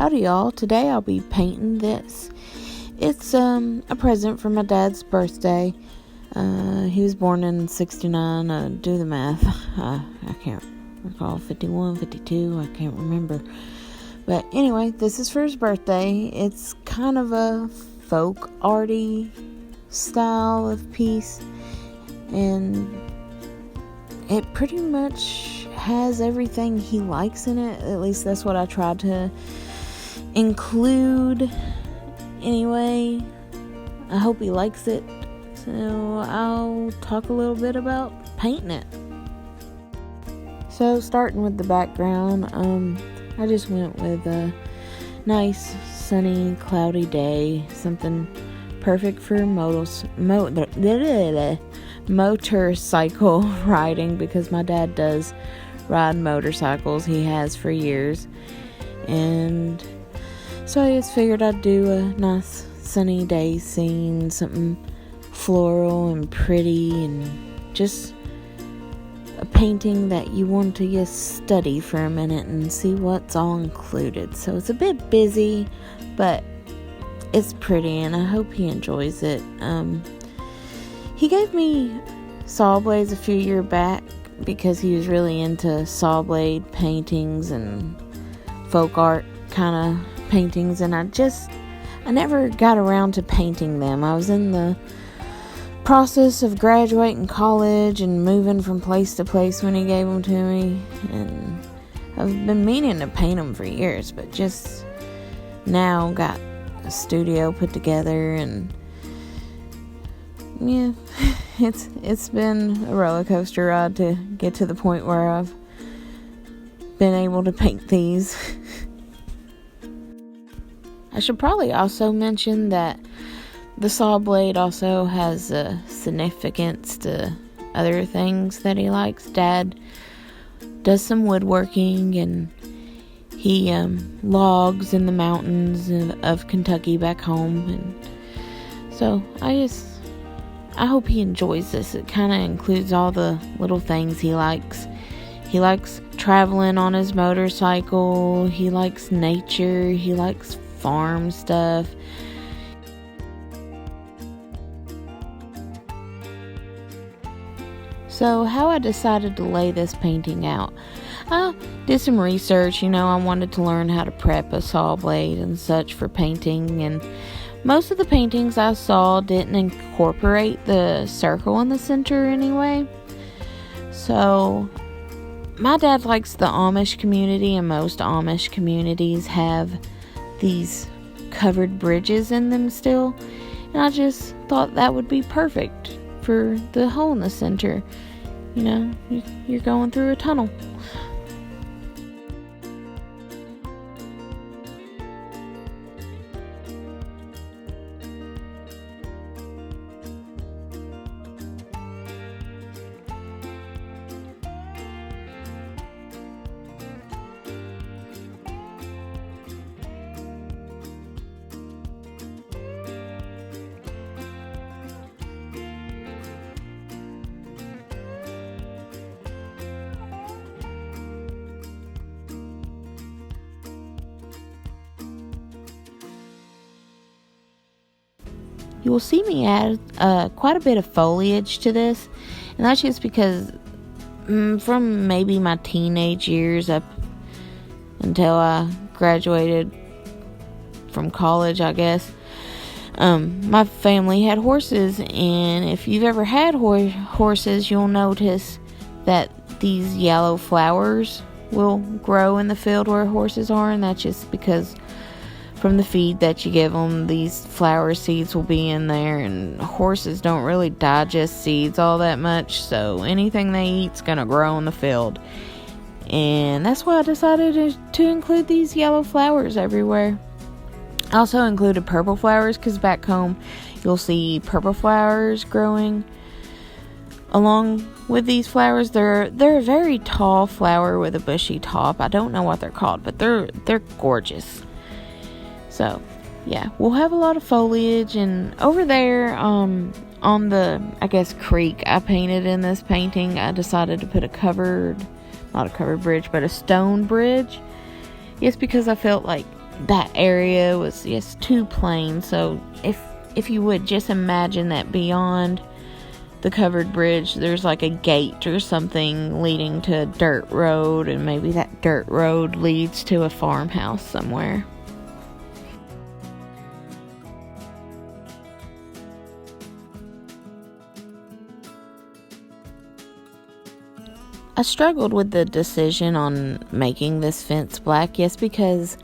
Howdy y'all, today I'll be painting this. It's a present for my dad's birthday. He was born in 69, do the math. I can't recall, 51, 52, I can't remember. But anyway, this is for his birthday. It's kind of a folk arty style of piece, and it pretty much has everything he likes in it. At least that's what I tried to include. Anyway, I hope he likes it. So I'll talk a little bit about painting it. So starting with the background, I just went with a nice sunny cloudy day, something perfect for motorcycle riding, because my dad does ride motorcycles. He has for years, and so I just figured I'd do a nice sunny day scene, something floral and pretty, and just a painting that you want to just study for a minute and see what's all included. So it's a bit busy, but it's pretty, and I hope he enjoys it. He gave me saw blades a few years back because he was really into saw blade paintings and folk art kind of paintings, and I never got around to painting them. I was in the process of graduating college and moving from place to place when he gave them to me, and I've been meaning to paint them for years, but just now got a studio put together, and yeah, it's been a roller coaster ride to get to the point where I've been able to paint these. I should probably also mention that the saw blade also has a significance to other things that he likes. Dad does some woodworking, and he logs in the mountains of Kentucky back home, and so I hope he enjoys this. It kind of includes all the little things he likes. He likes traveling on his motorcycle, he likes nature, he likes farm stuff. So how I decided to lay this painting out, I did some research. I wanted to learn how to prep a saw blade and such for painting, and most of the paintings I saw didn't incorporate the circle in the center anyway. So my dad likes the Amish community, and most Amish communities have these covered bridges in them still, and I just thought that would be perfect for the hole in the center. You're going through a tunnel. You will see me add quite a bit of foliage to this, and that's just because from maybe my teenage years up until I graduated from college, I guess, my family had horses, and if you've ever had horses, you'll notice that these yellow flowers will grow in the field where horses are, and that's just because from the feed that you give them, these flower seeds will be in there, and horses don't really digest seeds all that much, so anything they eat's gonna grow in the field. And that's why I decided to include these yellow flowers everywhere. I also included purple flowers because back home you'll see purple flowers growing along with these flowers. They're a very tall flower with a bushy top. I don't know what they're called, but they're gorgeous. So, yeah, we'll have a lot of foliage, and over there, on the, creek I painted in this painting, I decided to put not a covered bridge, but a stone bridge. Yes, because I felt like that area was just too plain. So if you would just imagine that beyond the covered bridge, there's like a gate or something leading to a dirt road, and maybe that dirt road leads to a farmhouse somewhere. I struggled with the decision on making this fence black, yes, because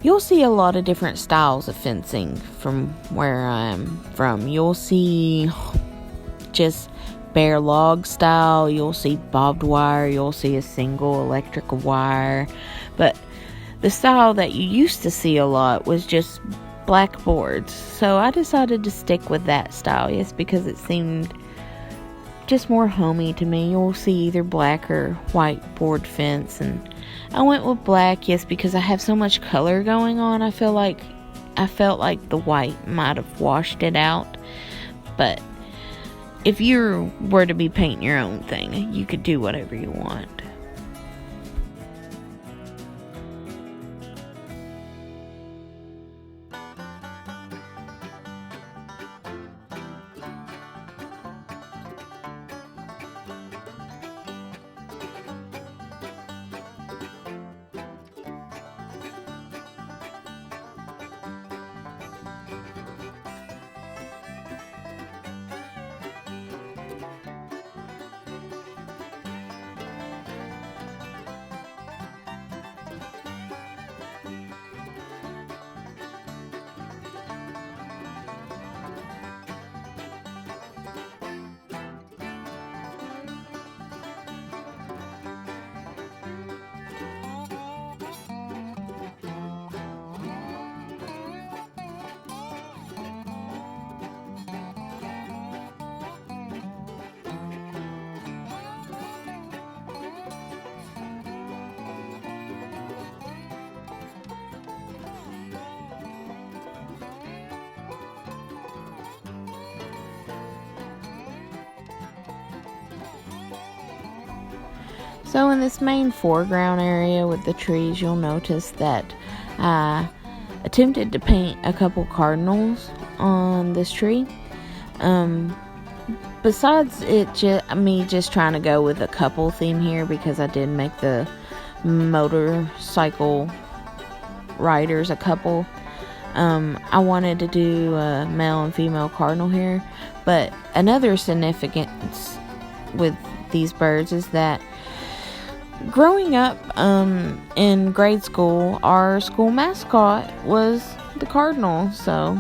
you'll see a lot of different styles of fencing from where I'm from. You'll see just bare log style, you'll see barbed wire, you'll see a single electric wire, but the style that you used to see a lot was just black boards. So I decided to stick with that style, yes, because it seemed just more homey to me. You'll see either black or white board fence, and I went with black, yes, because I have so much color going on. I felt like the white might have washed it out, but if you were to be painting your own thing, you could do whatever you want. So in this main foreground area with the trees, you'll notice that I attempted to paint a couple cardinals on this tree. Besides me just trying to go with a couple theme here, because I did make the motorcycle riders a couple. I wanted to do a male and female cardinal here, but another significance with these birds is that growing up in grade school, our school mascot was the cardinal, so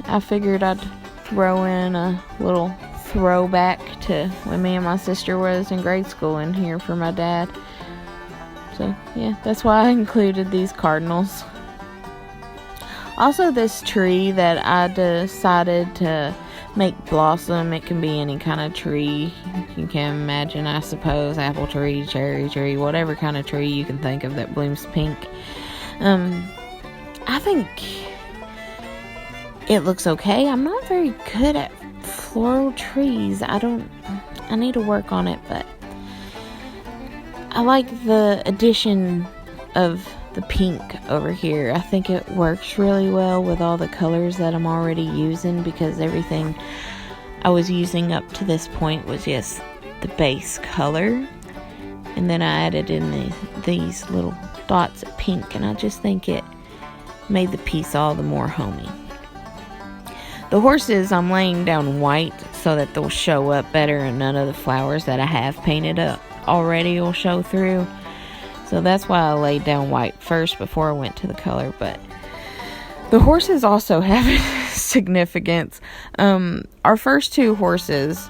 I figured I'd throw in a little throwback to when me and my sister was in grade school in here for my dad. So yeah, that's why I included these cardinals. Also, this tree that I decided to make blossom, it can be any kind of tree you can imagine, I suppose. Apple tree, cherry tree, whatever kind of tree you can think of that blooms pink. I think it looks okay. I'm not very good at floral trees. I need to work on it, but I like the addition of the pink over here. I think it works really well with all the colors that I'm already using, because everything I was using up to this point was just the base color, and then I added in these little dots of pink, and I just think it made the piece all the more homey. The horses, I'm laying down white so that they'll show up better, and none of the flowers that I have painted up already will show through. So that's why I laid down white first before I went to the color. But the horses also have significance. Our first two horses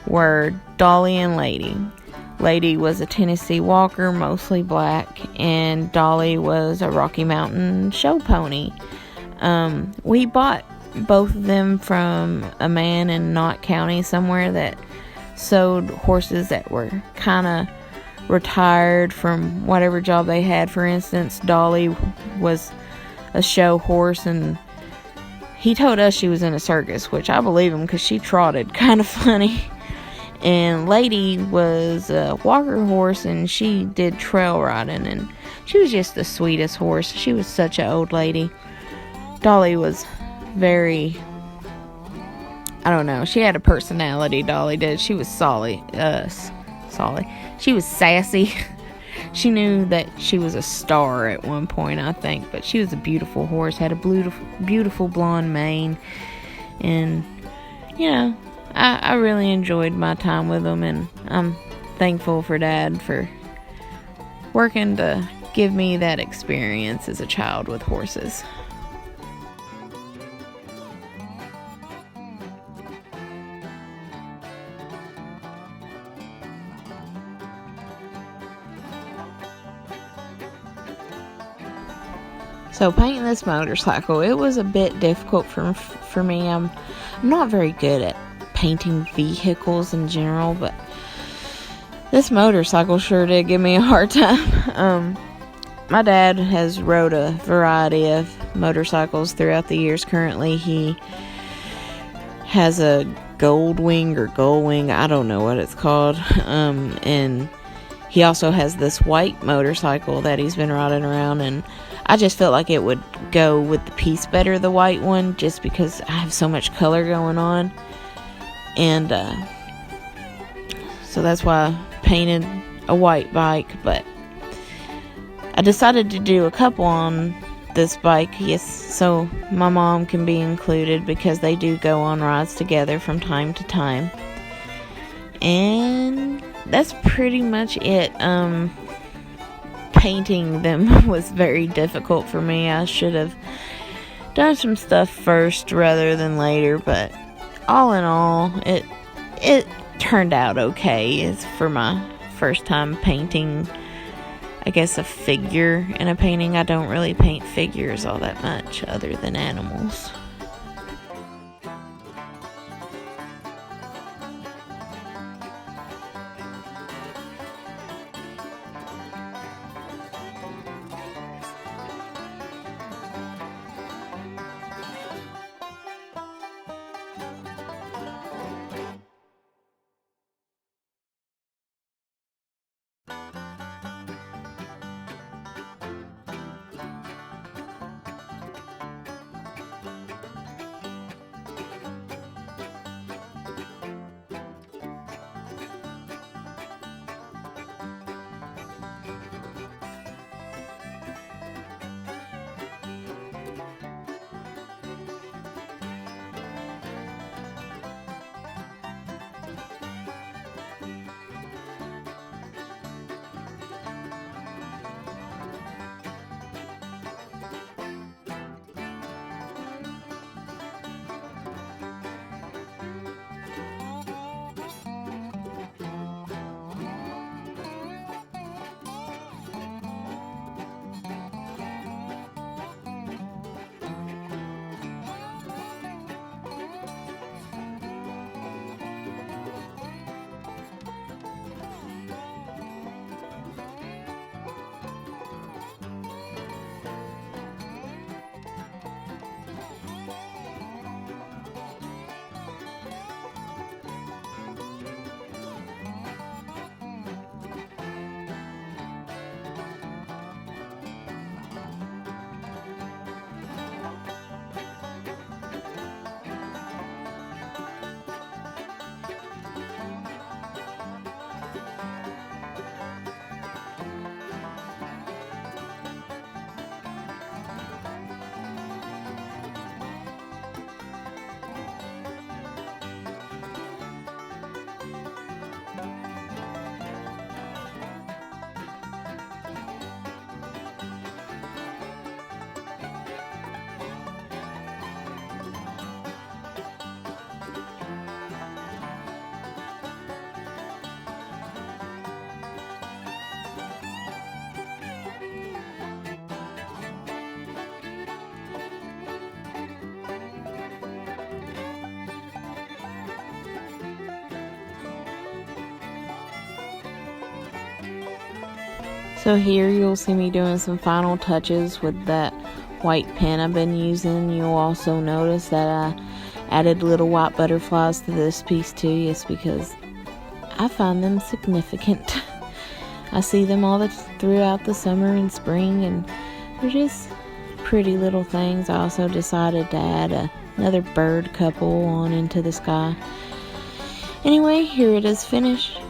were Dolly and Lady. Lady was a Tennessee Walker, mostly black, and Dolly was a Rocky Mountain show pony. We bought both of them from a man in Knott County somewhere that sold horses that were kind of retired from whatever job they had. For instance, Dolly was a show horse, and he told us she was in a circus, which I believe him because she trotted kind of funny. And Lady was a walker horse, and she did trail riding, and She was just the sweetest horse. She was such an old lady. Dolly was very, I don't know, she had a personality, Dolly did. She was she was sassy. She knew that she was a star at one point, I think, but she was a beautiful horse, had a beautiful blonde mane, and, you know, I really enjoyed my time with them, and I'm thankful for Dad for working to give me that experience as a child with horses. So painting this motorcycle, it was a bit difficult for me. I'm not very good at painting vehicles in general, but this motorcycle sure did give me a hard time. My dad has rode a variety of motorcycles throughout the years. Currently, he has a Gullwing, I don't know what it's called, and he also has this white motorcycle that he's been riding around, and I just felt like it would go with the piece better, the white one, just because I have so much color going on. And so that's why I painted a white bike. But I decided to do a couple on this bike, yes, so my mom can be included, because they do go on rides together from time to time. And that's pretty much it. Painting them was very difficult for me. I should have done some stuff first rather than later, but all in all, it turned out okay. It's for my first time painting, I guess, a figure in a painting. I don't really paint figures all that much other than animals. So here you'll see me doing some final touches with that white pen I've been using. You'll also notice that I added little white butterflies to this piece too, yes, because I find them significant. I see them all throughout the summer and spring, and they're just pretty little things. I also decided to add another bird couple on into the sky. Anyway, here it is finished.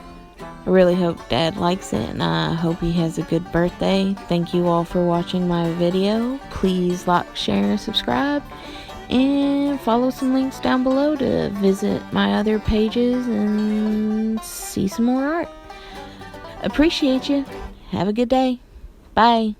I really hope Dad likes it, and I hope he has a good birthday. Thank you all for watching my video. Please like, share, subscribe, and follow some links down below to visit my other pages and see some more art. Appreciate you. Have a good day. Bye.